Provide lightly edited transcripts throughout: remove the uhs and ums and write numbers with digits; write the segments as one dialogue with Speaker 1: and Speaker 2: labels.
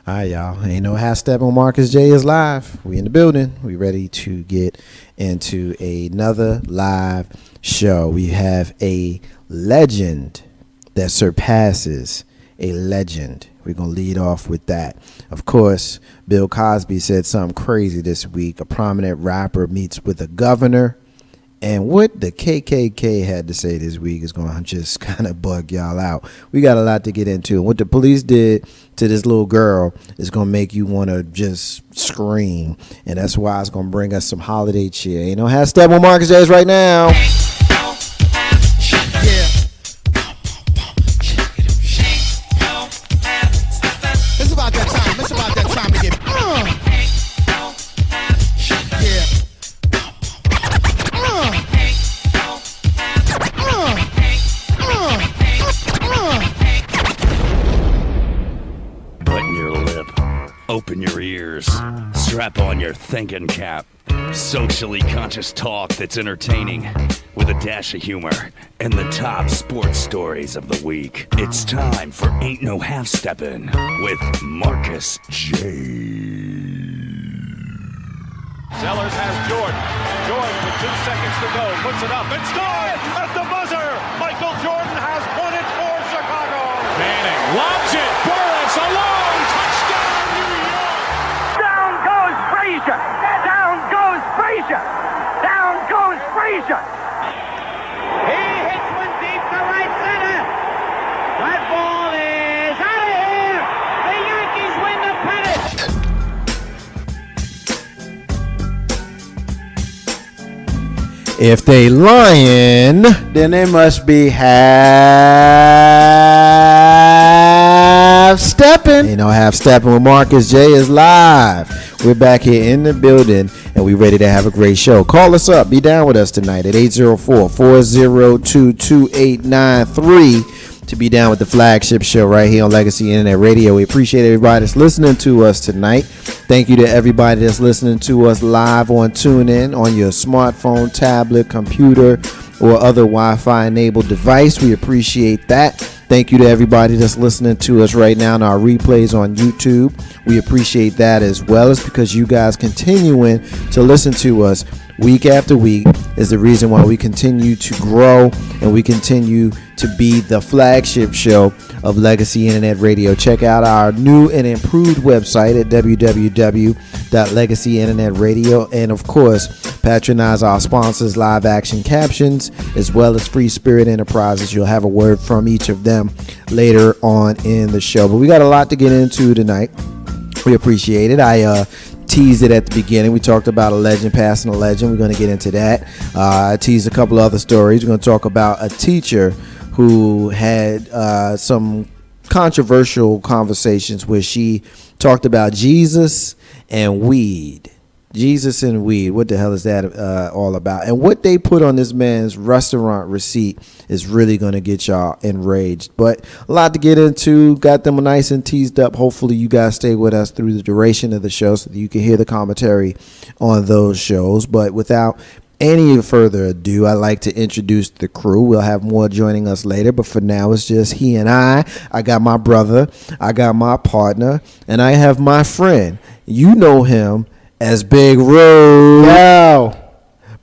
Speaker 1: All right, y'all. Ain't no half step on Marcus J is live. We in the building. We ready to get into another live show. We have a legend that surpasses a legend. We're going to lead off with that. Of course, Bill Cosby said something crazy this week. A prominent rapper meets with a governor. And what the KKK had to say this week is going to just kind of bug y'all out. We got a lot to get into. And what the police did to this little girl is going to make you want to just scream. And that's why it's going to bring us some holiday cheer. Ain't no hashtag on Marcus Jazz right now.
Speaker 2: Yeah. It's about that time. It's about that time to get. Yeah.
Speaker 3: Button your lip, open your ears, strap on your thinking cap. Socially conscious talk that's entertaining with a dash of humor and the top sports stories of the week. It's time for Ain't No Half Steppin' with Marcus J.
Speaker 4: Sellers has Jordan. Jordan with 2 seconds to go. Puts it up and scores at the buzzer. Michael Jordan has won it for Chicago. Manning lobs it. Burris alone. Touchdown, New York.
Speaker 5: Down goes Frazier. Down goes Frazier. Down goes Frazier. He hits one deep to right center. That ball is out of here. The Yankees win the pennant.
Speaker 1: If they lying, then they must be half stepping. Ain't no half stepping with Marcus J is live. We're back here in the building and we ready to have a great show. Call us up. Be down with us tonight at 804-402-2893 to be down with the flagship show right here on Legacy Internet Radio. We appreciate everybody that's listening to us tonight. Thank you to everybody that's listening to us live on TuneIn on your smartphone, tablet, computer, or other Wi-Fi enabled device. We appreciate that. Thank you to everybody that's listening to us right now in our replays on YouTube. We appreciate that as well. It's because you guys continuing to listen to us week after week is the reason why we continue to grow and we continue to be the flagship show of Legacy Internet Radio. Check out our new and improved website at www.legacyinternetradio, and of course patronize our sponsors Live Action Captions as well as Free Spirit Enterprises. You'll have a word from each of them later on in the show, but we got a lot to get into tonight. We appreciate it. I teased it at the beginning. We talked about a legend passing a legend. We're going to get into that. I teased a couple other stories. We're going to talk about a teacher who had some controversial conversations where she talked about Jesus and weed. Jesus and weed. What the hell is that all about? And what they put on this man's restaurant receipt is really going to get y'all enraged. But a lot to get into. Got them nice and teased up. Hopefully you guys stay with us through the duration of the show so that you can hear the commentary on those shows. But without any further ado, I'd like to introduce the crew. We'll have more joining us later, but for now it's just he and I. I got my brother, I got my partner, and I have my friend. You know him as Big Rube.
Speaker 6: Yo.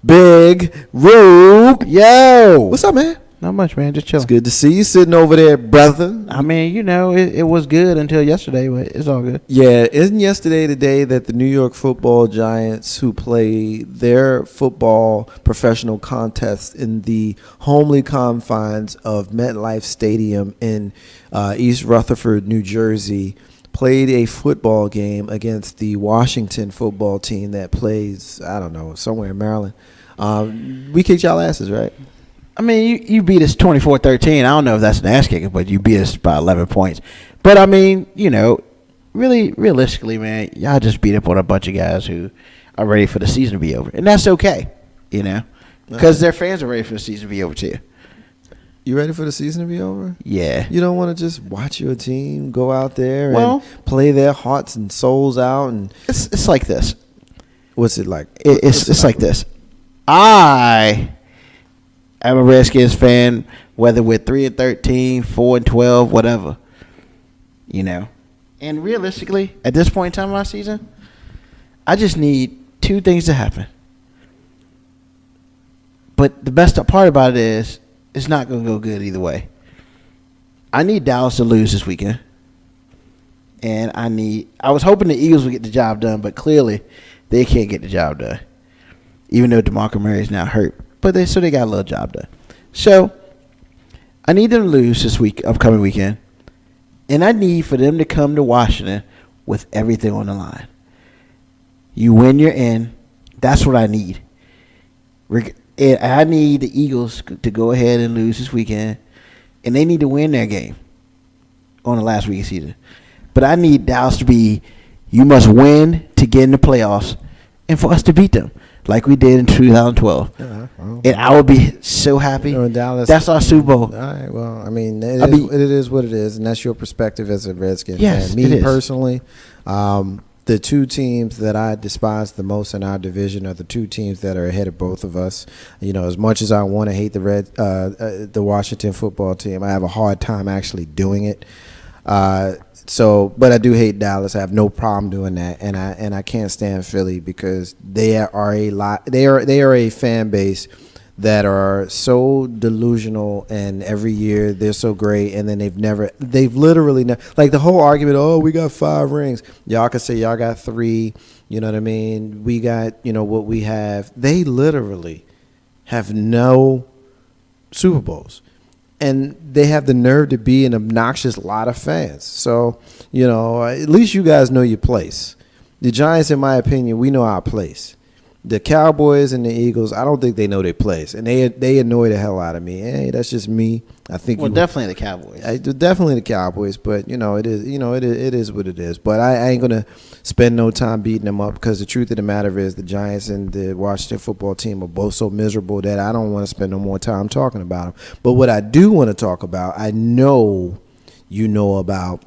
Speaker 1: Big Rube. Yo. What's up, man?
Speaker 6: Not much, man. Just chilling.
Speaker 1: It's good to see you sitting over there, brother.
Speaker 6: I mean, you know, it was good until yesterday, but it's all good.
Speaker 1: Yeah, isn't yesterday the day that the New York Football Giants, who play their football professional contest in the homely confines of MetLife Stadium in East Rutherford, New Jersey, played a football game against the Washington football team that plays, I don't know, somewhere in Maryland. We kicked y'all asses, right?
Speaker 6: I mean, you beat us 24-13. I don't know if that's an ass kicking, but you beat us by 11 points. But, I mean, you know, really, realistically, man, y'all just beat up on a bunch of guys who are ready for the season to be over. And that's okay, you know, because their fans are ready for the season to be over, too.
Speaker 1: You ready for the season to be over?
Speaker 6: Yeah.
Speaker 1: You don't want to just watch your team go out there and play their hearts and souls out? And
Speaker 6: It's like this.
Speaker 1: What's it like?
Speaker 6: It's like this. I'm a Redskins fan, whether we're 3-13, 4-12, whatever. You know, And realistically, at this point in time last season, I just need two things to happen. But the best part about it is it's not going to go good either way. I need Dallas to lose this weekend. And I was hoping the Eagles would get the job done, but clearly they can't get the job done. Even though DeMarco Murray is now hurt. But they got a little job done. So I need them to lose this upcoming weekend. And I need for them to come to Washington with everything on the line. You win, you're in. That's what I need. And I need the Eagles to go ahead and lose this weekend. And they need to win their game on the last week of the season. But I need Dallas to be, you must win to get in the playoffs and for us to beat them like we did in 2012. And I would be so happy.
Speaker 1: Dallas,
Speaker 6: that's our Super Bowl.
Speaker 1: All right, well, I mean, it is what it is, and that's your perspective as a Redskins fan. Me personally, the two teams that I despise the most in our division are the two teams that are ahead of both of us. You know, as much as I want to hate the Washington football team, I have a hard time actually doing it. But I do hate Dallas. I have no problem doing that, and I can't stand Philly because they are a fan base that are so delusional, and every year they're so great, and then they've literally like the whole argument. Oh, we got 5 rings. Y'all can say y'all got 3. You know what I mean? We got what we have. They literally have no Super Bowls. And they have the nerve to be an obnoxious lot of fans. So, at least you guys know your place. The Giants, in my opinion, we know our place. The Cowboys and the Eagles, I don't think they know their place. And they annoy the hell out of me. Hey, that's just me. I think
Speaker 6: definitely the Cowboys.
Speaker 1: Definitely the Cowboys, but it is what it is. But I ain't gonna spend no time beating them up because the truth of the matter is the Giants and the Washington football team are both so miserable that I don't want to spend no more time talking about them. But what I do want to talk about, I know you know about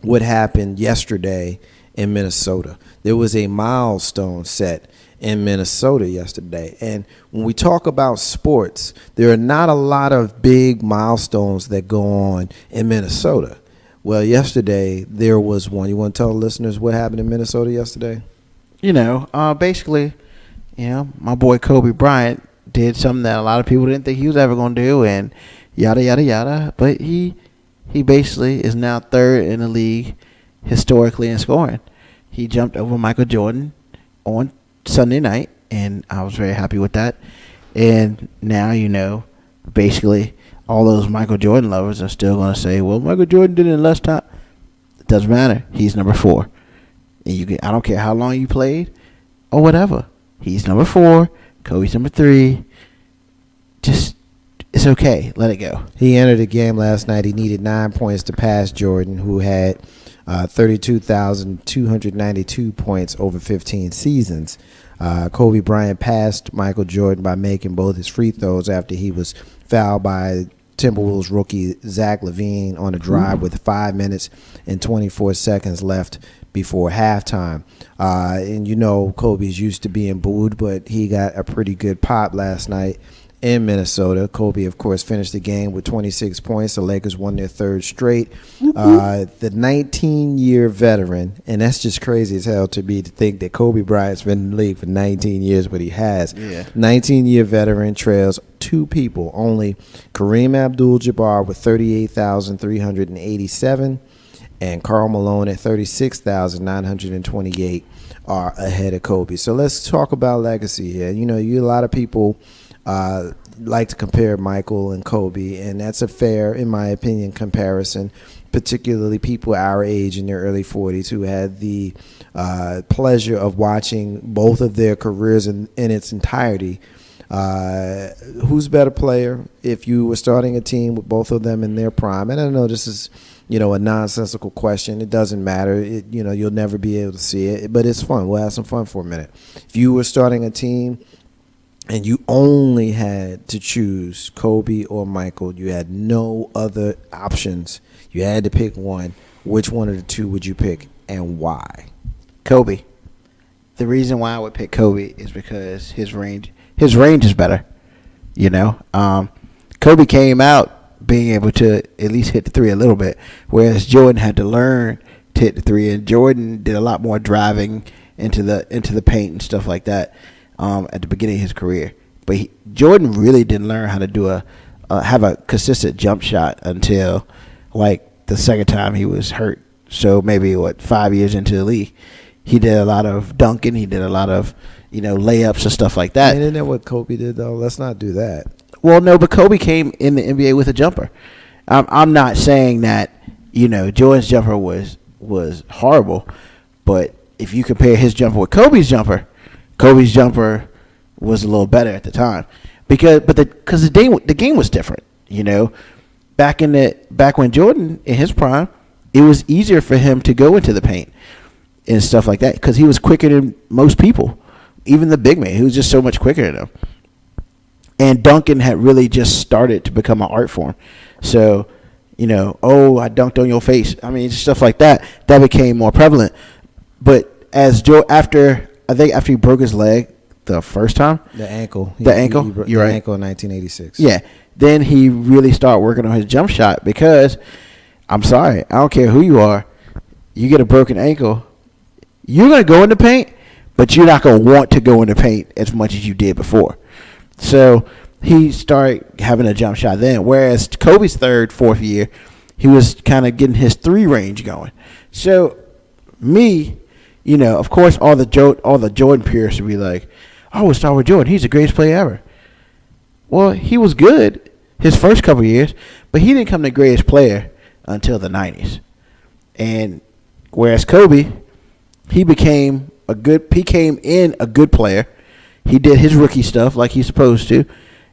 Speaker 1: what happened yesterday in Minnesota. There was a milestone set in Minnesota yesterday. And when we talk about sports, there are not a lot of big milestones that go on in Minnesota. Well, yesterday there was one. You want to tell the listeners what happened in Minnesota yesterday?
Speaker 6: Basically, my boy Kobe Bryant did something that a lot of people didn't think he was ever going to do, and yada, yada, yada. But he basically is now 3rd in the league historically in scoring. He jumped over Michael Jordan on Sunday night, and I was very happy with that. And now, basically all those Michael Jordan lovers are still going to say, well, Michael Jordan did it in less time. It doesn't matter. He's number 4. And I don't care how long you played or whatever. He's number 4. Kobe's number 3. Just, it's okay. Let it go.
Speaker 1: He entered the game last night. He needed 9 points to pass Jordan, who had 32,292 points over 15 seasons. Kobe Bryant passed Michael Jordan by making both his free throws after he was fouled by Timberwolves rookie Zach LaVine on a drive with 5 minutes and 24 seconds left before halftime. And Kobe's used to being booed, but he got a pretty good pop last night in Minnesota. Kobe, of course, finished the game with 26 points. The Lakers won their 3rd straight. The 19-year veteran, and that's just crazy as hell to think that Kobe Bryant's been in the league for 19 years, but he has. Yeah. 19-year veteran trails 2 people, only Kareem Abdul-Jabbar with 38,387 and Karl Malone at 36,928 are ahead of Kobe. So let's talk about legacy here. A lot of people like to compare Michael and Kobe, and that's a fair, in my opinion, comparison, particularly people our age in their early 40s who had the pleasure of watching both of their careers in its entirety. Who's a better player if you were starting a team with both of them in their prime? And I know this is a nonsensical question. It doesn't matter. You'll never be able to see it, but it's fun. We'll have some fun for a minute. If you were starting a team and you only had to choose Kobe or Michael, you had no other options, you had to pick one, which one of the two would you pick and why?
Speaker 6: Kobe. The reason why I would pick Kobe is because his range is better. Kobe came out being able to at least hit the 3 a little bit, whereas Jordan had to learn to hit the three, and Jordan did a lot more driving into the paint and stuff like that at the beginning of his career. But Jordan really didn't learn how to do have a consistent jump shot until like the second time he was hurt. So maybe 5 years into the league, he did a lot of dunking. He did a lot of layups and stuff like that.
Speaker 1: Isn't that what Kobe did though? Let's not do that.
Speaker 6: Well, no, but Kobe came in the NBA with a jumper. I'm not saying that Jordan's jumper was horrible, but if you compare his jumper with Kobe's jumper was a little better at the time because the game was different. Back when Jordan in his prime, it was easier for him to go into the paint and stuff like that because he was quicker than most people, even the big man. He was just so much quicker than them. And dunking had really just started to become an art form. So, I dunked on your face. I mean, stuff like that became more prevalent. But after he broke his leg the first time,
Speaker 1: the ankle,
Speaker 6: you're right,
Speaker 1: ankle in 1986.
Speaker 6: Yeah, then he really started working on his jump shot because, I'm sorry, I don't care who you are, you get a broken ankle, you're gonna go in the paint, but you're not gonna want to go in the paint as much as you did before. So he started having a jump shot then, whereas Kobe's third, fourth year, he was kind of getting his three range going. So of course, all the Jordan purists would be like, "Oh, we'll start with Jordan. He's the greatest player ever." Well, he was good his first couple of years, but he didn't become the greatest player until the 90s. And whereas Kobe, he came in a good player. He did his rookie stuff like he's supposed to,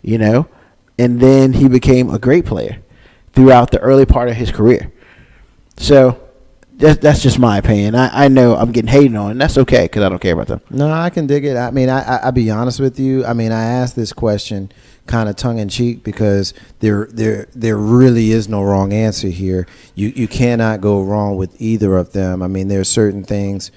Speaker 6: and then he became a great player throughout the early part of his career. So that's just my opinion. I know I'm getting hated on, and that's okay because I don't care about them.
Speaker 1: No, I can dig it. I mean, I'll be honest with you. I mean, I asked this question kind of tongue-in-cheek because there really is no wrong answer here. You cannot go wrong with either of them. I mean, there are certain things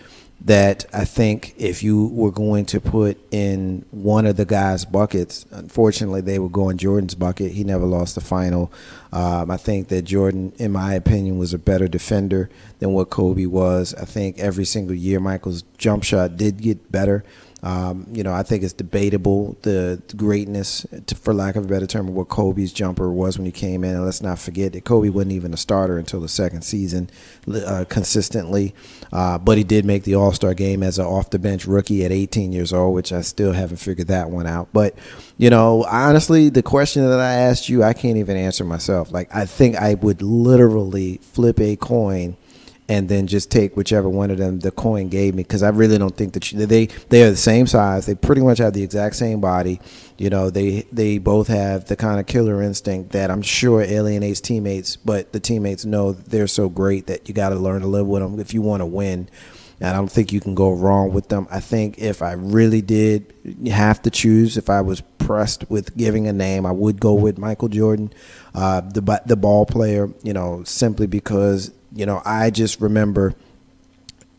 Speaker 1: that I think if you were going to put in one of the guys' buckets, unfortunately they would go in Jordan's bucket. He never lost the final. I think that Jordan, in my opinion, was a better defender than what Kobe was. I think every single year Michael's jump shot did get better. I think it's debatable the greatness, for lack of a better term, of what Kobe's jumper was when he came in. And let's not forget that Kobe wasn't even a starter until the second season consistently. But he did make the All-Star game as an off-the-bench rookie at 18 years old, which I still haven't figured that one out. But, honestly, the question that I asked you, I can't even answer myself. Like, I think I would literally flip a coin and then just take whichever one of them the coin gave me, because I really don't think that they are the same size. They pretty much have the exact same body. They both have the kind of killer instinct that I'm sure alienates teammates, but the teammates know that they're so great that you got to learn to live with them if you want to win. And I don't think you can go wrong with them. I think if I really did have to choose, if I was pressed with giving a name, I would go with Michael Jordan, the ball player, simply because I just remember,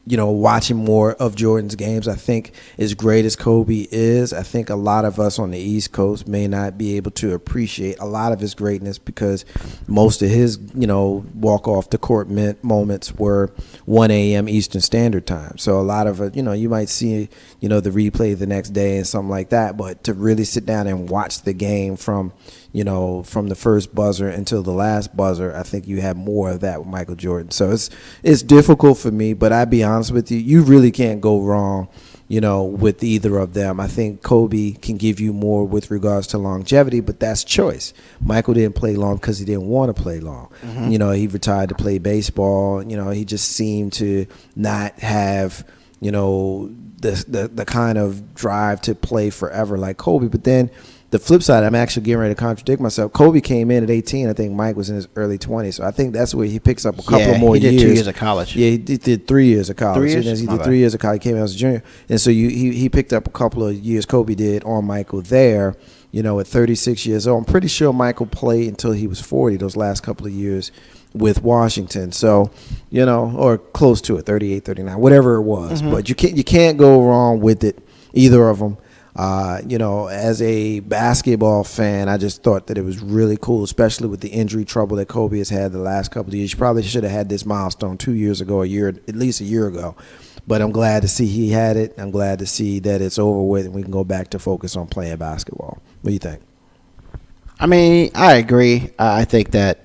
Speaker 1: watching more of Jordan's games. I think as great as Kobe is, I think a lot of us on the East Coast may not be able to appreciate a lot of his greatness because most of his, walk off the court moments were 1 a.m. Eastern Standard Time. So a lot of it, you might see, the replay the next day and something like that. But to really sit down and watch the game from the first buzzer until the last buzzer, I think you have more of that with Michael Jordan. So it's difficult for me, but I'd be honest with you, you really can't go wrong, with either of them. I think Kobe can give you more with regards to longevity, but that's choice. Michael didn't play long because he didn't want to play long. Mm-hmm. He retired to play baseball. He just seemed to not have, the kind of drive to play forever like Kobe. But then the flip side, I'm actually getting ready to contradict myself. Kobe came in at 18. I think Mike was in his early 20s. So I think that's where he picks up a couple more years.
Speaker 6: He did 2 years of college.
Speaker 1: Yeah, he did 3 years of college.
Speaker 6: 3 years?
Speaker 1: He did 3 years of college. He came out as a junior. And so he picked up a couple of years Kobe did on Michael there, at 36 years old. I'm pretty sure Michael played until he was 40, those last couple of years with Washington. So, or close to it, 38, 39, whatever it was. Mm-hmm. But you can't go wrong with it, either of them. As a basketball fan, I just thought that it was really cool, especially with the injury trouble that Kobe has had the last couple of years. You probably should have had this milestone 2 years ago, at least a year ago. But I'm glad to see he had it. I'm glad to see that it's over with and we can go back to focus on playing basketball. What do you think?
Speaker 6: I mean, I agree. I think that,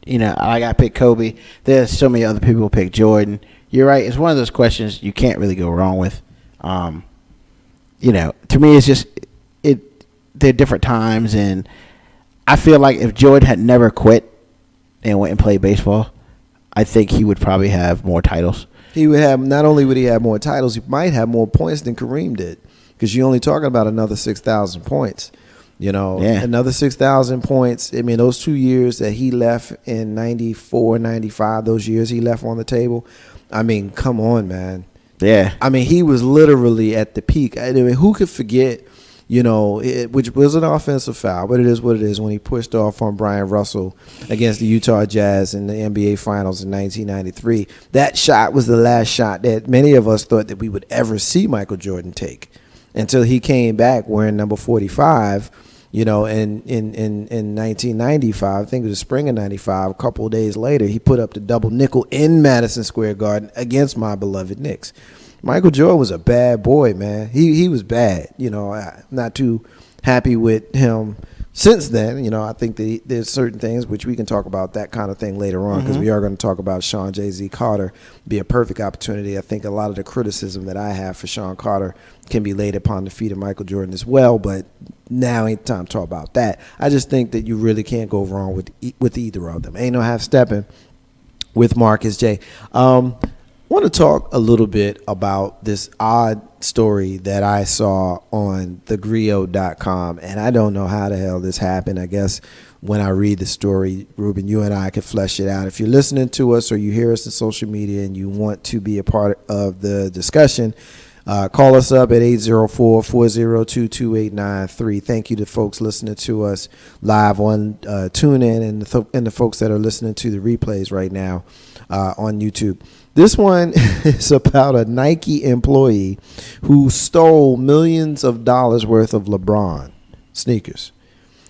Speaker 6: I got picked Kobe. There's so many other people who pick Jordan. You're right. It's one of those questions you can't really go wrong with. To me, it's just they're different times, and I feel like if Jordan had never quit and went and played baseball, I think he would probably have more titles.
Speaker 1: He would have, not only would he have more titles, he might have more points than Kareem did, because you're only talking about another 6,000 points. Another 6,000 points. I mean, those 2 years that he left in 94, 95, those years he left on the table. I mean, come on, man.
Speaker 6: Yeah.
Speaker 1: I mean, he was literally at the peak. I mean, who could forget, which was an offensive foul, but it is what it is, when he pushed off on Brian Russell against the Utah Jazz in the NBA Finals in 1993. That shot was the last shot that many of us thought that we would ever see Michael Jordan take until he came back wearing number 45, in 1995. I think it was the spring of 95. A couple of days later, he put up the double nickel in Madison Square Garden against my beloved Knicks. Michael Jordan was a bad boy, man. He was bad. I'm not too happy with him since then. I think that there's certain things which we can talk about that kind of thing later on, because we are going to talk about Sean Jay-Z Carter. Be a perfect opportunity. I think a lot of the criticism that I have for Sean Carter can be laid upon the feet of Michael Jordan as well, but now ain't time to talk about that. I just think that you really can't go wrong with either of them. Ain't no half stepping with Marcus J. Want to talk a little bit about this odd story that I saw on thegrio.com, and I don't know how the hell this happened. I guess when I read the story, Ruben, you and I could flesh it out. If you're listening to us or you hear us in social media and you want to be a part of the discussion, call us up at 804-402-2893. Thank you to folks listening to us live on TuneIn and the folks that are listening to the replays right now on YouTube. This one is about a Nike employee who stole millions of dollars worth of LeBron sneakers.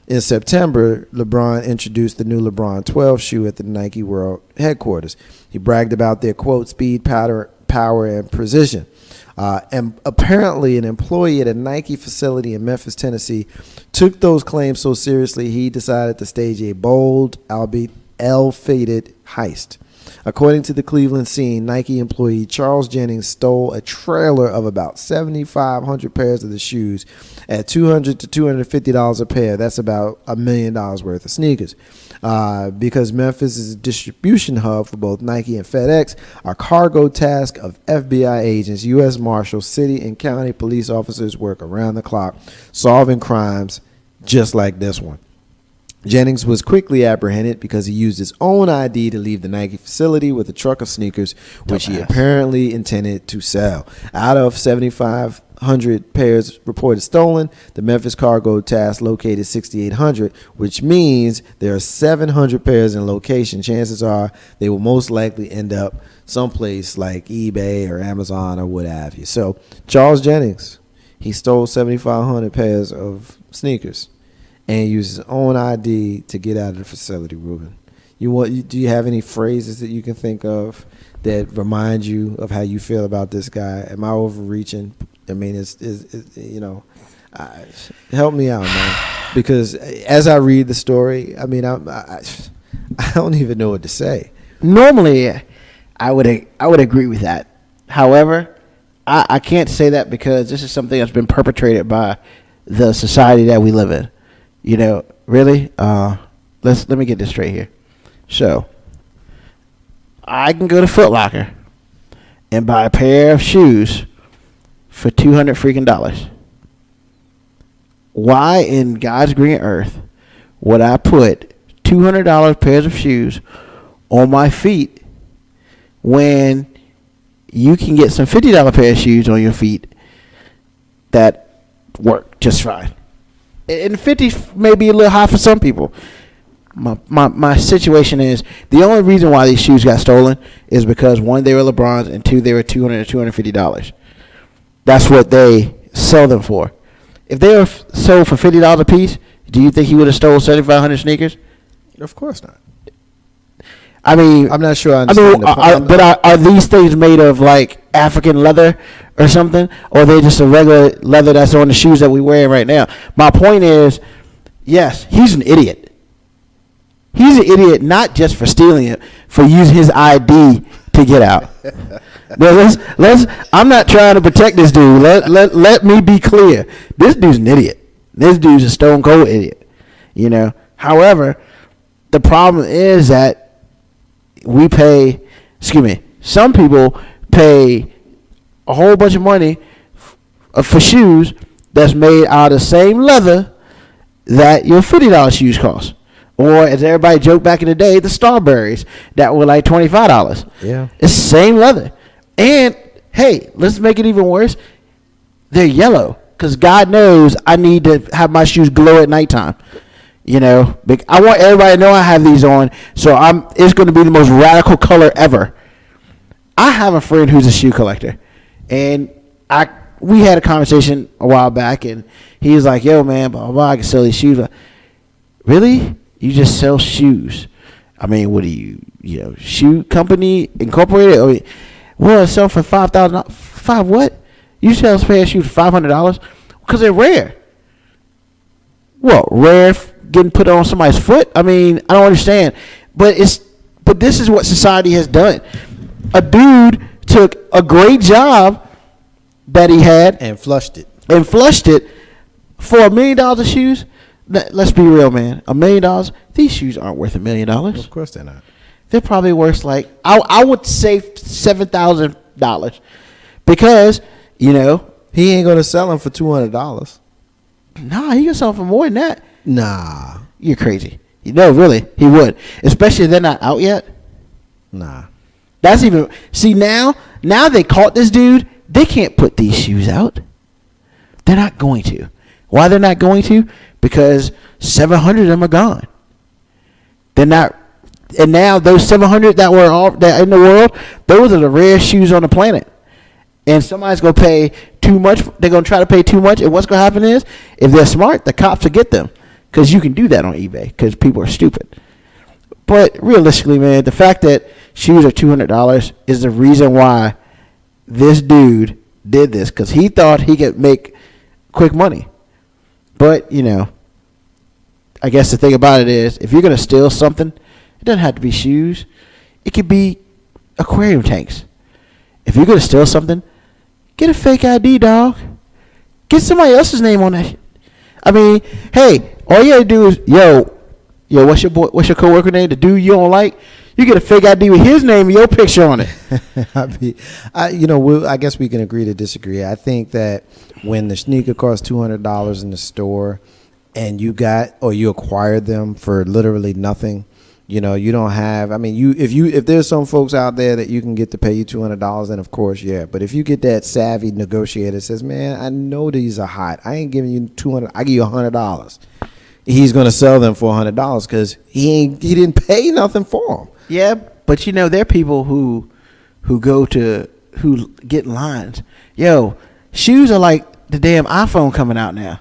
Speaker 1: In September, LeBron introduced the new LeBron 12 shoe at the Nike World headquarters. He bragged about their, quote, speed, power, and precision. And apparently an employee at a Nike facility in Memphis, Tennessee, took those claims so seriously he decided to stage a bold, albeit ill-fated heist. According to the Cleveland Scene, Nike employee Charles Jennings stole a trailer of about 7,500 pairs of the shoes at $200 to $250 a pair. That's about $1 million worth of sneakers. Because Memphis is a distribution hub for both Nike and FedEx, a cargo task of FBI agents, U.S. Marshals, city and county police officers work around the clock solving crimes just like this one. Jennings was quickly apprehended because he used his own ID to leave the Nike facility with a truck of sneakers, which he apparently intended to sell. Out of 7,500 pairs reported stolen, the Memphis cargo task located 6,800, which means there are 700 pairs in location. Chances are they will most likely end up someplace like eBay or Amazon or what have you. So Charles Jennings, he stole 7,500 pairs of sneakers and use his own ID to get out of the facility, Ruben. Do you have any phrases that you can think of that remind you of how you feel about this guy? Am I overreaching? I mean, help me out, man. Because as I read the story, I mean, I don't even know what to say.
Speaker 6: Normally, I would agree with that. However, I can't say that because this is something that's been perpetrated by the society that we live in. Really? Let me get this straight here. So, I can go to Foot Locker and buy a pair of shoes for $200 freaking dollars. Why in God's green earth would I put $200 pairs of shoes on my feet when you can get some $50 pair of shoes on your feet that work just fine? And 50 may be a little high for some people. My situation is the only reason why these shoes got stolen is because one, they were LeBron's, and two, they were $200 to $250. That's what they sell them for. if they were sold for $50 a piece, do you think he would have stole 7,500 sneakers?
Speaker 1: Of course not.
Speaker 6: I mean,
Speaker 1: I'm not sure I understand the point.
Speaker 6: But are these things made of like African leather or something, or are they just a regular leather that's on the shoes that we wearing right now? My point is, yes, he's an idiot. He's an idiot not just for stealing it, for using his ID to get out. Now let's. I'm not trying to protect this dude. Let me be clear. This dude's an idiot. This dude's a stone cold idiot. You know. However, the problem is that some people pay a whole bunch of money for shoes that's made out of the same leather that your $50 shoes cost. Or, as everybody joked back in the day, the Starburys that were like $25.
Speaker 1: Yeah.
Speaker 6: It's the same leather. And, hey, let's make it even worse. They're yellow. Because God knows I need to have my shoes glow at nighttime. You know, I want everybody to know I have these on, so it's going to be the most radical color ever. I have a friend who's a shoe collector, and we had a conversation a while back, and he was like, "Yo, man, blah blah, blah, I can sell these shoes." Like, really? You just sell shoes? I mean, what do you shoe company incorporated? I mean, well, it's selling for $5,000. $5 what? You sell a pair of shoes for $500 because they're rare. What, rare getting put on somebody's foot? I mean, I don't understand. But this is what society has done. A dude took a great job that he had
Speaker 1: And flushed it.
Speaker 6: for $1 million of shoes. Let's be real, man. $1 million. These shoes aren't worth $1 million.
Speaker 1: Of course they're not.
Speaker 6: They're probably worth like I would say $7,000 because
Speaker 1: He ain't gonna sell them for $200.
Speaker 6: nah, he can sell for more than that.
Speaker 1: Nah.
Speaker 6: You're crazy. No, really, he would. Especially if they're not out yet.
Speaker 1: Nah.
Speaker 6: That's even now they caught this dude. They can't put these shoes out. They're not going to. Why they're not going to? Because 700 of them are gone. They're not. And now those 700 that in the world, those are the rare shoes on the planet. And somebody's going to pay too much. They're going to try to pay too much. And what's going to happen is, if they're smart, the cops will get them. Because you can do that on eBay. Because people are stupid. But realistically, man, the fact that shoes are $200 is the reason why this dude did this. Because he thought he could make quick money. But, I guess the thing about it is, if you're going to steal something, it doesn't have to be shoes. It could be aquarium tanks. If you're going to steal something, get a fake ID, dog. Get somebody else's name on that shit. I mean, hey, all you got to do is, yo, what's your coworker name? The dude you don't like? You get a fake ID with his name and your picture on it.
Speaker 1: I guess we can agree to disagree. I think that when the sneaker costs $200 in the store and you acquired them for literally nothing, you don't have. I mean, if there's some folks out there that you can get to pay you $200, then of course, yeah. But if you get that savvy negotiator that says, "Man, I know these are hot. I ain't giving you $200. I give you $100." He's gonna sell them for $100 because he didn't pay nothing for them.
Speaker 6: Yeah, but there are people who get lines. Yo, shoes are like the damn iPhone coming out now.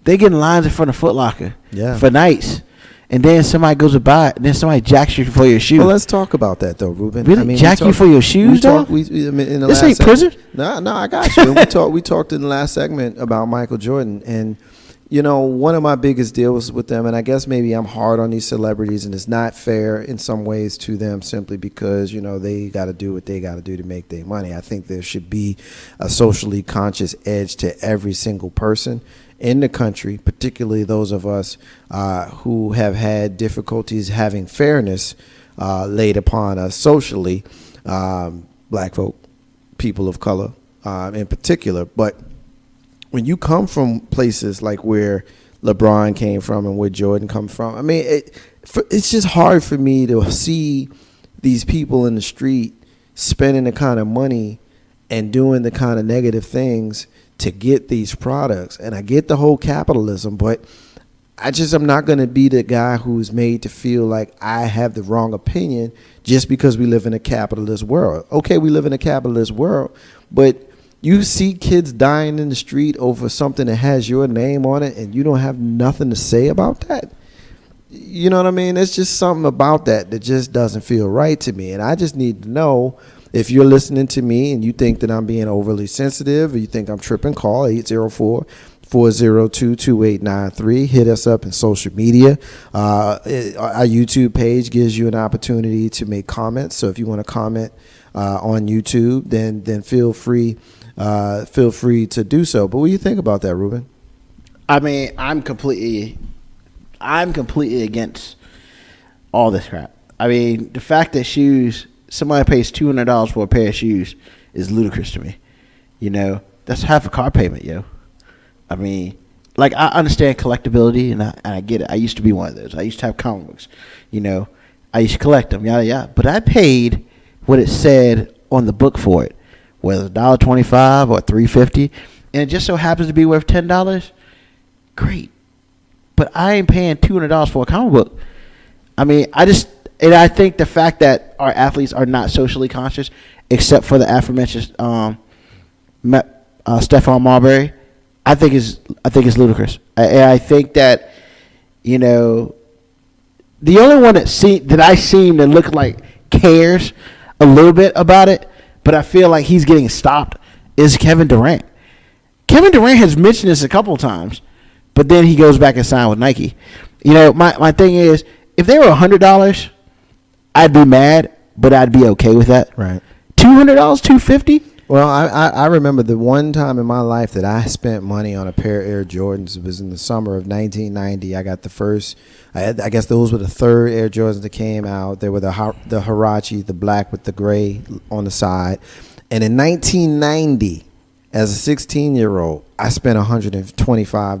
Speaker 6: They get in lines in front of Foot Locker for nights. And then somebody goes to buy it, and then somebody jacks you for your shoe.
Speaker 1: Well, let's talk about that, though, Ruben.
Speaker 6: Really? Jack you for your shoes, dog? This ain't prison?
Speaker 1: No, I got you. We talked in the last segment about Michael Jordan. And, one of my biggest deals with them, and I guess maybe I'm hard on these celebrities, and it's not fair in some ways to them simply because, they got to do what they got to do to make their money. I think there should be a socially conscious edge to every single person in the country, particularly those of us who have had difficulties having fairness laid upon us socially, black folk, people of color in particular. But when you come from places like where LeBron came from and where Jordan comes from, I mean, it's just hard for me to see these people in the street spending the kind of money and doing the kind of negative things to get these products. And I get the whole capitalism, but I'm not going to be the guy who's made to feel like I have the wrong opinion just because we live in a capitalist world. Okay, we live in a capitalist world, but You see kids dying in the street over something that has your name on it, and you don't have nothing to say about that. You know what I mean? It's just something about that just doesn't feel right to me. And I just need to know, if you're listening to me and you think that I'm being overly sensitive or you think I'm tripping, call 804-402-2893. Hit us up in social media. Our YouTube page gives you an opportunity to make comments. So if you want to comment on YouTube, then feel free to do so. But what do you think about that, Ruben?
Speaker 6: I mean, I'm completely against all this crap. I mean, the fact that somebody pays $200 for a pair of shoes is ludicrous to me. You know, that's half a car payment, yo. I mean, like, I understand collectability, and I get it. I used to be one of those. I used to have comic books. You know, I used to collect them, yada, yada. But I paid what it said on the book for it, whether it's $1.25 or $3.50, and it just so happens to be worth $10, great. But I ain't paying $200 for a comic book. I mean, I think the fact that our athletes are not socially conscious, except for the aforementioned Stephon Marbury, I think it's ludicrous. I think that, you know, the only one that I seem to look like cares a little bit about it, but I feel like he's getting stopped, is Kevin Durant. Kevin Durant has mentioned this a couple of times, but then he goes back and signs with Nike. You know, my thing is, if they were $100, I'd be mad, but I'd be okay with that.
Speaker 1: Right.
Speaker 6: $200, $250.
Speaker 1: Well, I remember the one time in my life that I spent money on a pair of Air Jordans. It was in the summer of 1990. I got the first. I guess those were the third Air Jordans that came out. They were the Huarache, the black with the gray on the side. And in 1990, as a 16-year-old, I spent $125 to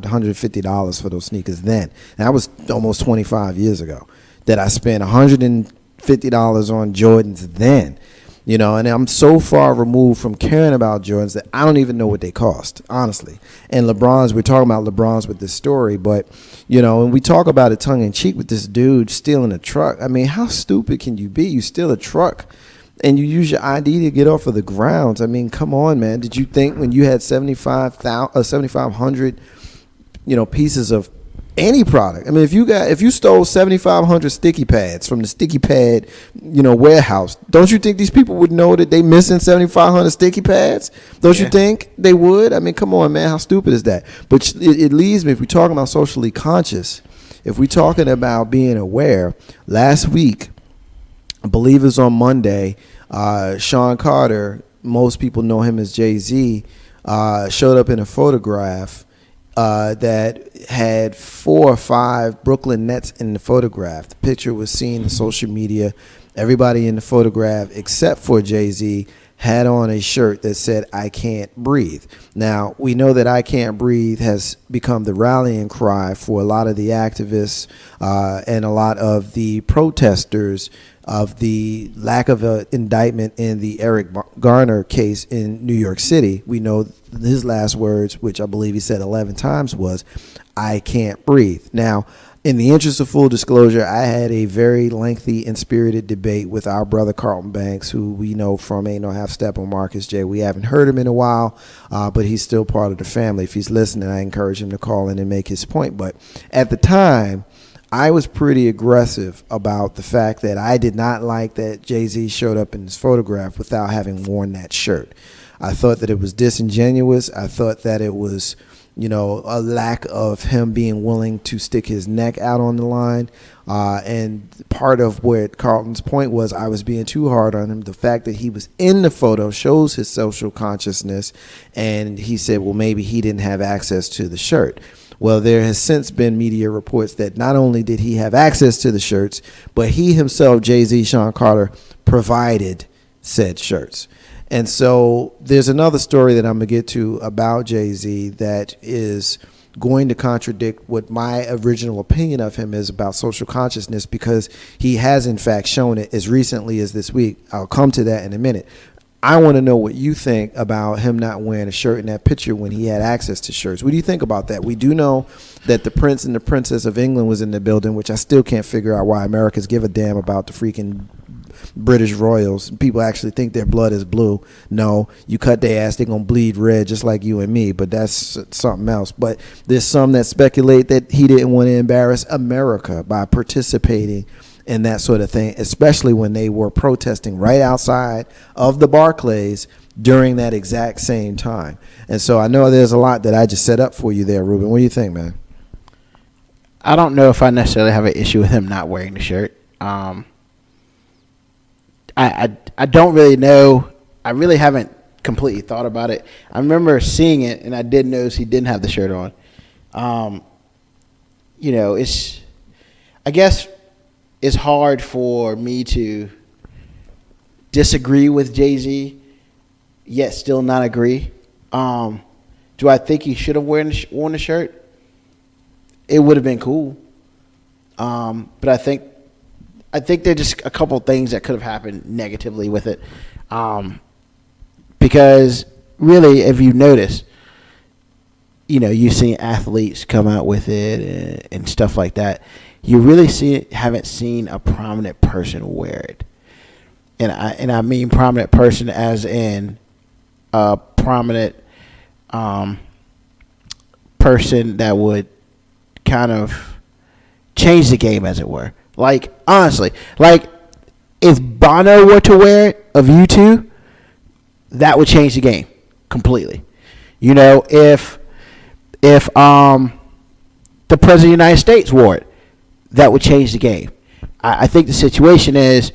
Speaker 1: $150 for those sneakers then. And that was almost 25 years ago that I spent $150 on Jordans then. You know, and I'm so far removed from caring about Jordans that I don't even know what they cost, honestly. And LeBron's, we're talking about LeBron's with this story, but, you know, and we talk about it tongue-in-cheek with this dude stealing a truck. I mean, how stupid can you be? You steal a truck and you use your ID to get off of the grounds. I mean, come on, man. Did you think when you had 7,500, you know, pieces of any product? I mean, if you stole 7,500 sticky pads from the sticky pad, you know, warehouse, don't you think these people would know that they missing 7,500 sticky pads? Don't you think they would? I mean, come on, man. How stupid is that? But it leads me, if we're talking about socially conscious, if we're talking about being aware, last week, I believe it was on Monday, Sean Carter, most people know him as Jay-Z, showed up in a photograph that had 4 or 5 Brooklyn Nets in the photograph. The picture was seen on social media. Everybody in the photograph, except for Jay-Z, had on a shirt that said, "I can't breathe." Now, we know that "I can't breathe" has become the rallying cry for a lot of the activists and a lot of the protesters of the lack of an indictment in the Eric Garner case in New York City. We know his last words, which I believe he said 11 times, was, "I can't breathe." Now, in the interest of full disclosure, I had a very lengthy and spirited debate with our brother Carlton Banks, who we know from Ain't No Half Step on Marcus J. We haven't heard him in a while, but he's still part of the family. If he's listening, I encourage him to call in and make his point. But at the time, I was pretty aggressive about the fact that I did not like that Jay-Z showed up in his photograph without having worn that shirt. I thought that it was disingenuous. I thought that it was, you know, a lack of him being willing to stick his neck out on the line. And part of what Carlton's point was, I was being too hard on him. The fact that he was in the photo shows his social consciousness. And he said, well, maybe he didn't have access to the shirt. Well, there has since been media reports that not only did he have access to the shirts, but he himself, Jay-Z, Sean Carter, provided said shirts. And so there's another story that I'm going to get to about Jay-Z that is going to contradict what my original opinion of him is about social consciousness, because he has, in fact, shown it as recently as this week. I'll come to that in a minute. I want to know what you think about him not wearing a shirt in that picture when he had access to shirts. What do you think about that? We do know that the Prince and the Princess of England was in the building, which I still can't figure out why Americans give a damn about the freaking British royals. People actually think their blood is blue. No, you cut their ass, they're going to bleed red just like you and me, but that's something else. But there's some that speculate that he didn't want to embarrass America by participating in that sort of thing, especially when they were protesting right outside of the Barclays during that exact same time. And so I know there's a lot that I just set up for you there, Ruben. What do you think, man?
Speaker 6: I don't know if I necessarily have an issue with him not wearing the shirt. I don't really know. I really haven't completely thought about it. I remember seeing it, and I did notice he didn't have the shirt on. I guess it's hard for me to disagree with Jay-Z, yet still not agree. Do I think he should have worn the shirt? It would have been cool. But I think there are just a couple things that could have happened negatively with it. Because really, if you notice, you've seen athletes come out with it and stuff like that. You really haven't seen a prominent person wear it. And I mean prominent person as in a prominent person that would kind of change the game, as it were. Like, honestly, if Bono were to wear it of U2, that would change the game completely. If the President of the United States wore it, that would change the game. I think the situation is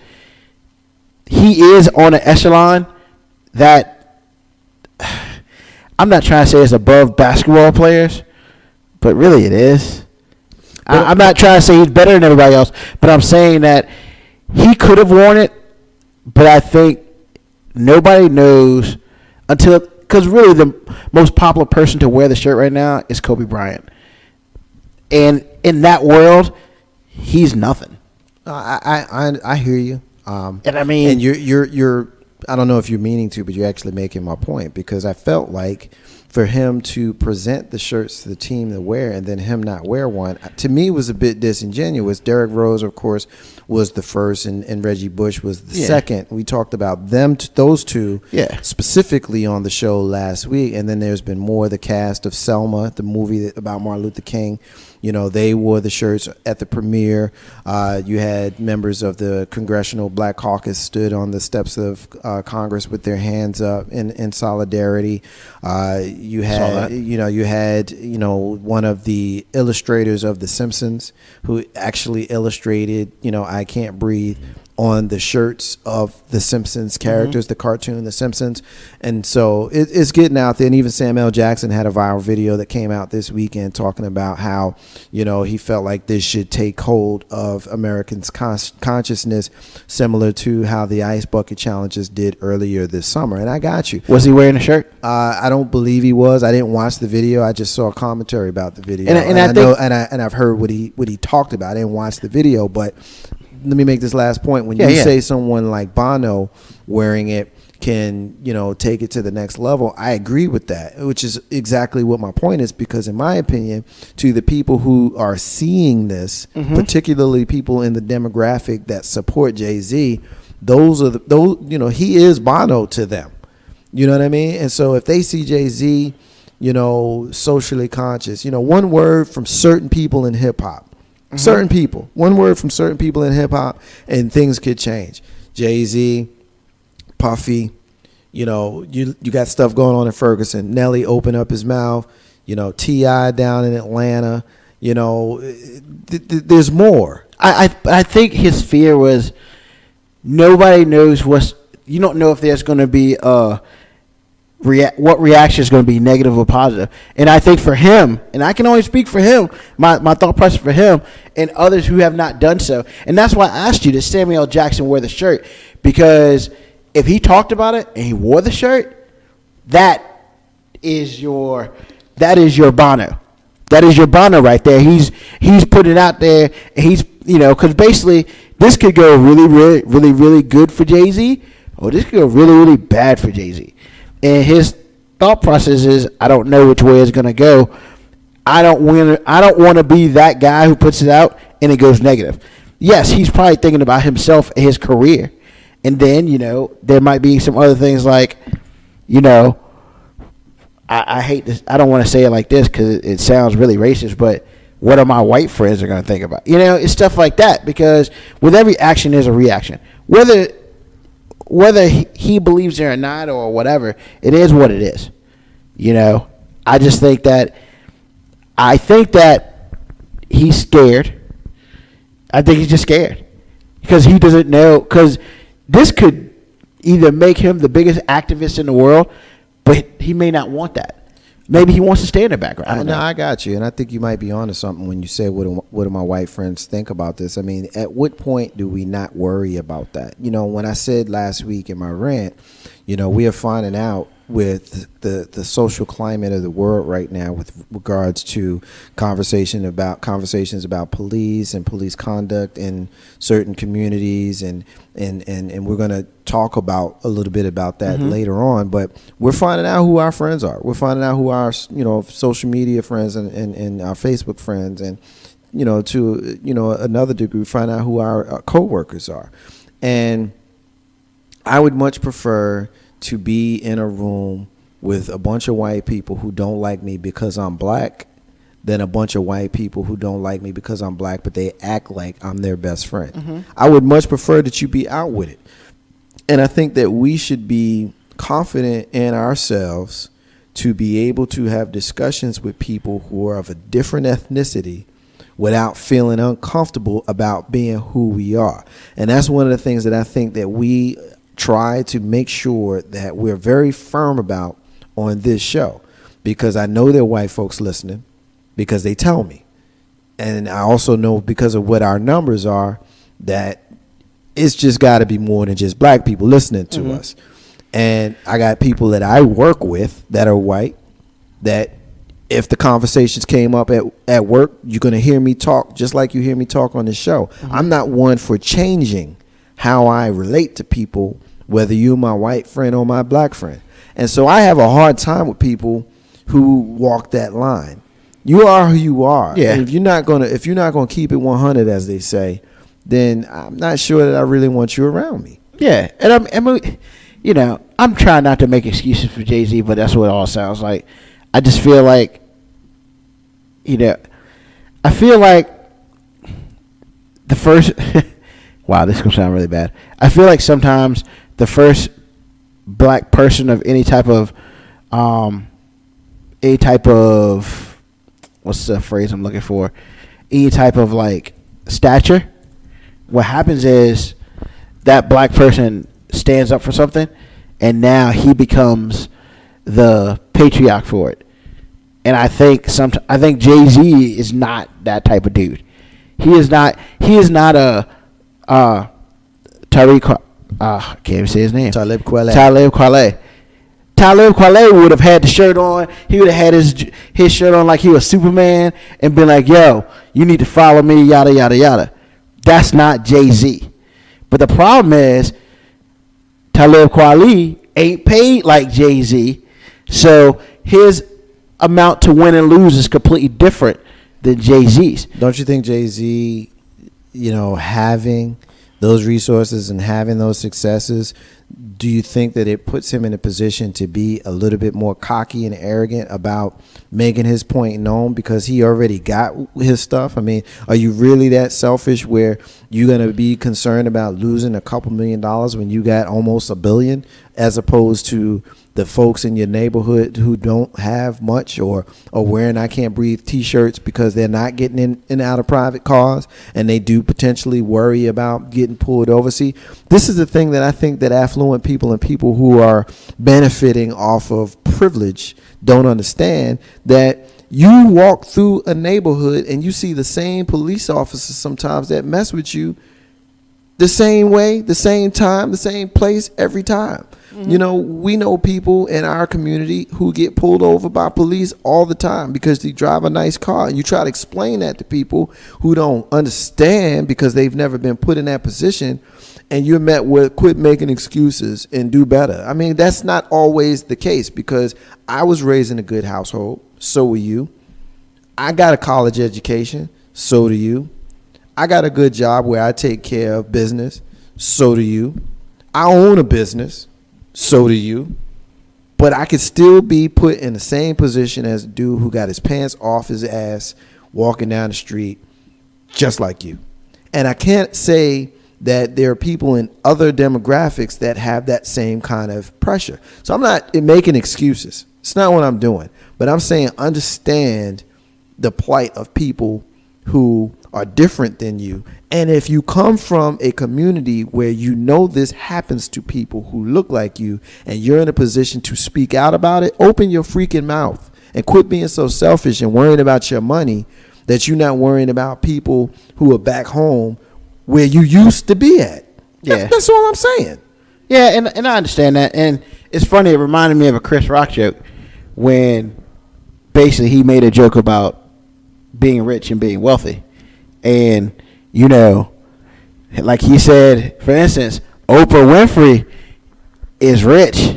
Speaker 6: he is on an echelon that I'm not trying to say is above basketball players, but really it is. I'm not trying to say he's better than everybody else, but I'm saying that he could have worn it, but I think nobody knows because really the most popular person to wear the shirt right now is Kobe Bryant. And in that world, he's nothing.
Speaker 1: I hear you.
Speaker 6: And I mean,
Speaker 1: and you're I don't know if you're meaning to, but you're actually making my point, because I felt like for him to present the shirts to the team to wear and then him not wear one, to me was a bit disingenuous. Derrick Rose, of course, was the first, and Reggie Bush was the second. We talked about those two specifically on the show last week, and then there's been more. The cast of Selma, the movie about Martin Luther King, they wore the shirts at the premiere. You had members of the Congressional Black Caucus stood on the steps of Congress with their hands up in solidarity. You had one of the illustrators of The Simpsons who actually illustrated, I Can't Breathe on the shirts of the Simpsons characters, the cartoon, The Simpsons. And so it's getting out there. And even Samuel Jackson had a viral video that came out this weekend talking about how, he felt like this should take hold of Americans' consciousness, similar to how the Ice Bucket Challenges did earlier this summer. And I got you.
Speaker 6: Was he wearing a shirt?
Speaker 1: I don't believe he was. I didn't watch the video. I just saw a commentary about the video.
Speaker 6: And I know,
Speaker 1: I've heard what he talked about. I didn't watch the video, but let me make this last point. When you say someone like Bono wearing it can, take it to the next level, I agree with that, which is exactly what my point is, because in my opinion, to the people who are seeing this, particularly people in the demographic that support Jay-Z, those he is Bono to them. You know what I mean? And so if they see Jay-Z, socially conscious, one word from certain people in hip hop, certain people, one word from certain people in hip hop, and things could change. Jay-Z, Puffy, you got stuff going on in Ferguson. Nelly open up his mouth. T.I. down in Atlanta. There's more.
Speaker 6: I think his fear was nobody knows you don't know if there's going to be what reaction is going to be, negative or positive. And I think for him, and I can only speak for him, my thought process for him and others who have not done so. And that's why I asked you, did Samuel Jackson wear the shirt? Because if he talked about it and he wore the shirt, that is your Bono. That is your Bono right there. He's put it out there, and he's, because basically this could go really, really, really, really good for Jay-Z, or this could go really, really bad for Jay-Z. And his thought process is, I don't know which way it's going to go. I don't want to be that guy who puts it out and it goes negative. Yes, he's probably thinking about himself and his career And then, you know, there might be some other things like, you know, I hate this. I don't want to say it like this because it sounds really racist, but what are my white friends are going to think about? You know, it's stuff like that, because with every action, there's a reaction. Whether he believes it or not or whatever, it is what it is. You know, I think that he's scared. I think he's just scared because he doesn't know, because this could either make him the biggest activist in the world, but he may not want that. Maybe he wants to stay in the background. I don't know.
Speaker 1: I got you, and I think you might be onto something when you say, what do my white friends think about this? I mean, at what point do we not worry about that? You know, when I said last week in my rant, you know, we are finding out with the social climate of the world right now with regards to conversations about police and police conduct in certain communities, and we're going to talk about a little bit about that later on. But we're finding out who our friends are. We're finding out who our, you know, social media friends and our Facebook friends, and, you know, to, you know, another degree, find out who our co-workers are. And I would much prefer to be in a room with a bunch of white people who don't like me because I'm black than a bunch of white people who don't like me because I'm black, but they act like I'm their best friend. I would much prefer that you be out with it. And I think that we should be confident in ourselves to be able to have discussions with people who are of a different ethnicity without feeling uncomfortable about being who we are. And that's one of the things that I think that we try to make sure that we're very firm about on this show, because I know there are white folks listening because they tell me. And I also know, because of what our numbers are, that it's just got to be more than just black people listening to us. And I got people that I work with that are white, that if the conversations came up at work, you're going to hear me talk just like you hear me talk on the show. I'm not one for changing how I relate to people, whether you're my white friend or my black friend. And so I have a hard time with people who walk that line. You are who you are.
Speaker 6: Yeah.
Speaker 1: And if you're not gonna keep it 100, as they say, then I'm not sure that I really want you around me.
Speaker 6: Yeah, and you know, I'm trying not to make excuses for Jay-Z, but that's what it all sounds like. I just feel like, you know, I feel like the first. Wow, this is gonna sound really bad. I feel like sometimes the first black person of any type of what's the phrase I'm looking for? Any type of like stature. What happens is that black person stands up for something, and now he becomes the patriarch for it. And I think Jay-Z is not that type of dude. He is not a Tariq. I can't even say his name.
Speaker 1: Talib Kweli.
Speaker 6: Talib Kweli would have had the shirt on. He would have had his shirt on like he was Superman and been like, "Yo, you need to follow me." Yada yada yada. That's not Jay-Z. But the problem is, Talib Kweli ain't paid like Jay-Z, so his amount to win and lose is completely different than Jay-Z's.
Speaker 1: Don't you think Jay-Z, you know, having those resources and having those successes, do you think that it puts him in a position to be a little bit more cocky and arrogant about making his point known because he already got his stuff? I mean, are you really that selfish where you're going to be concerned about losing a couple $1 million when you got almost $1 billion, as opposed to the folks in your neighborhood who don't have much or are wearing I Can't Breathe t-shirts because they're not getting in and out of private cars, and they do potentially worry about getting pulled over? See, this is the thing that I think that affluent people and people who are benefiting off of privilege don't understand, that you walk through a neighborhood and you see the same police officers sometimes that mess with you the same way, the same time, the same place every time. You know, we know people in our community who get pulled over by police all the time because they drive a nice car. And you try to explain that to people who don't understand because they've never been put in that position, and you're met with quit making excuses and do better. I mean, that's not always the case, because I was raised in a good household. So were you. I got a college education. So do you. I got a good job where I take care of business. So do you. I own a business. So do you. But I could still be put in the same position as a dude who got his pants off his ass walking down the street just like you. And I can't say that there are people in other demographics that have that same kind of pressure. So I'm not making excuses. It's not what I'm doing. But I'm saying understand the plight of people who are different than you. And if you come from a community where you know this happens to people who look like you and you're in a position to speak out about it, open your freaking mouth and quit being so selfish and worrying about your money that you're not worrying about people who are back home where you used to be at.
Speaker 6: Yeah.
Speaker 1: That's all I'm saying.
Speaker 6: Yeah, and I understand that. And it's funny, it reminded me of a Chris Rock joke when basically he made a joke about being rich and being wealthy. And, you know, like he said, for instance, Oprah Winfrey is rich.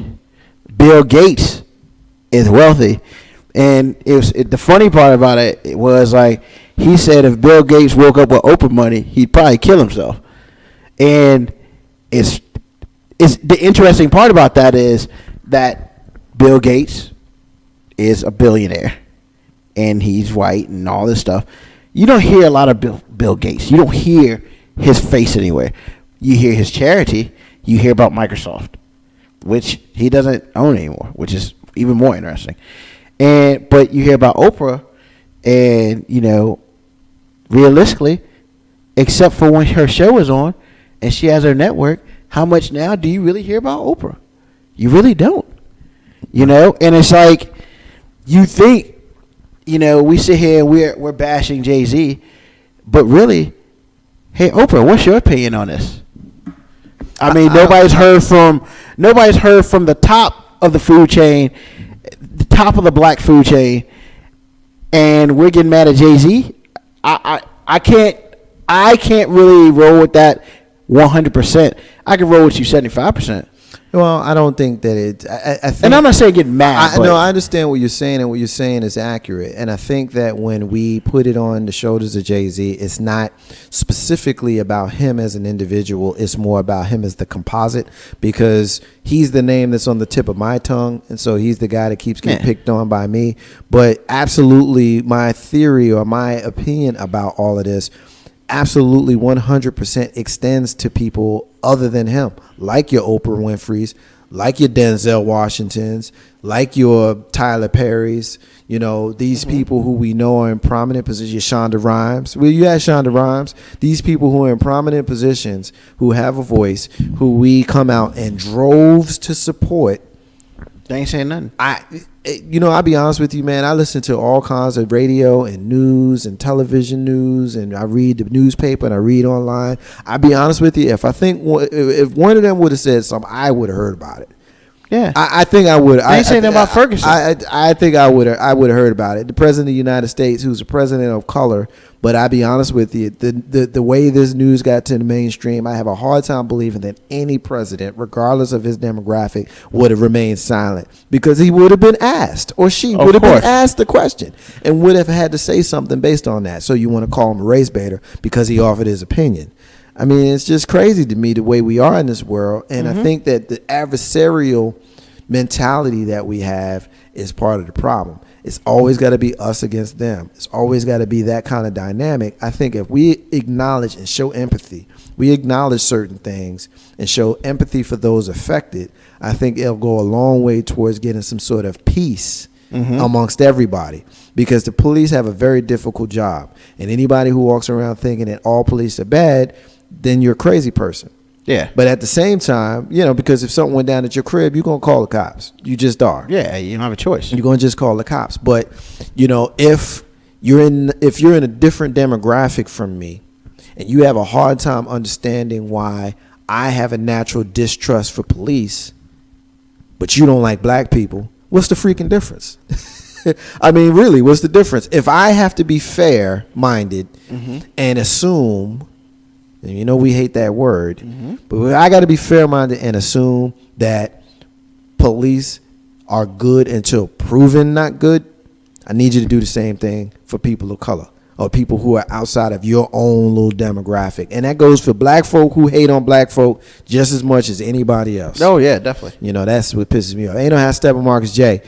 Speaker 6: Bill Gates is wealthy. And the funny part about it was like he said if Bill Gates woke up with Oprah money, he'd probably kill himself. And it's the interesting part about that is that Bill Gates is a billionaire and he's white and all this stuff. You don't hear a lot of Bill Gates. You don't hear his face anywhere. You hear his charity. You hear about Microsoft, which he doesn't own anymore, which is even more interesting. But you hear about Oprah, and, you know, realistically, except for when her show is on and she has her network, how much now do you really hear about Oprah? You really don't. You know, and it's like you think, you know, we sit here and we're bashing Jay-Z, but really, hey, Oprah, what's your opinion on this? I mean, nobody's heard from the top of the food chain, the top of the black food chain, and we're getting mad at Jay-Z. I can't really roll with that 100%. I can roll with you 75%.
Speaker 1: Well, I don't think that it. I think,
Speaker 6: and I'm not saying get mad.
Speaker 1: No, I understand what you're saying, and what you're saying is accurate. And I think that when we put it on the shoulders of Jay-Z, it's not specifically about him as an individual. It's more about him as the composite, because he's the name that's on the tip of my tongue, and so he's the guy that keeps getting picked on by me. But absolutely, my theory or my opinion about all of this absolutely 100% extends to people other than him, like your Oprah Winfrey's, like your Denzel Washingtons, like your Tyler Perry's, you know, these people who we know are in prominent positions, your Shonda Rhimes. Well, you had Shonda Rhimes. These people who are in prominent positions, who have a voice, who we come out in droves to support.
Speaker 6: They ain't saying nothing.
Speaker 1: I'll be honest with you, man. I listen to all kinds of radio and news and television news, and I read the newspaper and I read online. I'll be honest with you. If one of them would have said something, I would have heard about it.
Speaker 6: Yeah,
Speaker 1: I think I would.
Speaker 6: They ain't saying that about Ferguson.
Speaker 1: I think I would have heard about it. The president of the United States, who's a president of color, but I'll be honest with you, the way this news got to the mainstream, I have a hard time believing that any president, regardless of his demographic, would have remained silent, because he would have been asked, or she would have been asked the question and would have had to say something based on that. So you want to call him a race baiter because he offered his opinion? I mean, it's just crazy to me the way we are in this world. And I think that the adversarial mentality that we have is part of the problem. It's always got to be us against them. It's always got to be that kind of dynamic. I think if we acknowledge and show empathy, we acknowledge certain things and show empathy for those affected, I think it'll go a long way towards getting some sort of peace amongst everybody, because the police have a very difficult job. And anybody who walks around thinking that all police are bad, then you're a crazy person.
Speaker 6: Yeah.
Speaker 1: But at the same time, because if something went down at your crib, you're going to call the cops. You just are.
Speaker 6: Yeah, you don't have a choice.
Speaker 1: You're going to just call the cops. But, if you're in a different demographic from me, and you have a hard time understanding why I have a natural distrust for police, but you don't like black people, what's the freaking difference? I mean, really, what's the difference? If I have to be fair-minded and assume, and we hate that word, but I got to be fair-minded and assume that police are good until proven not good, I need you to do the same thing for people of color. or people who are outside of your own little demographic. And that goes for black folk who hate on black folk just as much as anybody else.
Speaker 6: Oh, yeah, definitely.
Speaker 1: You know, that's what pisses me off. Ain't no how Steppin Marcus J.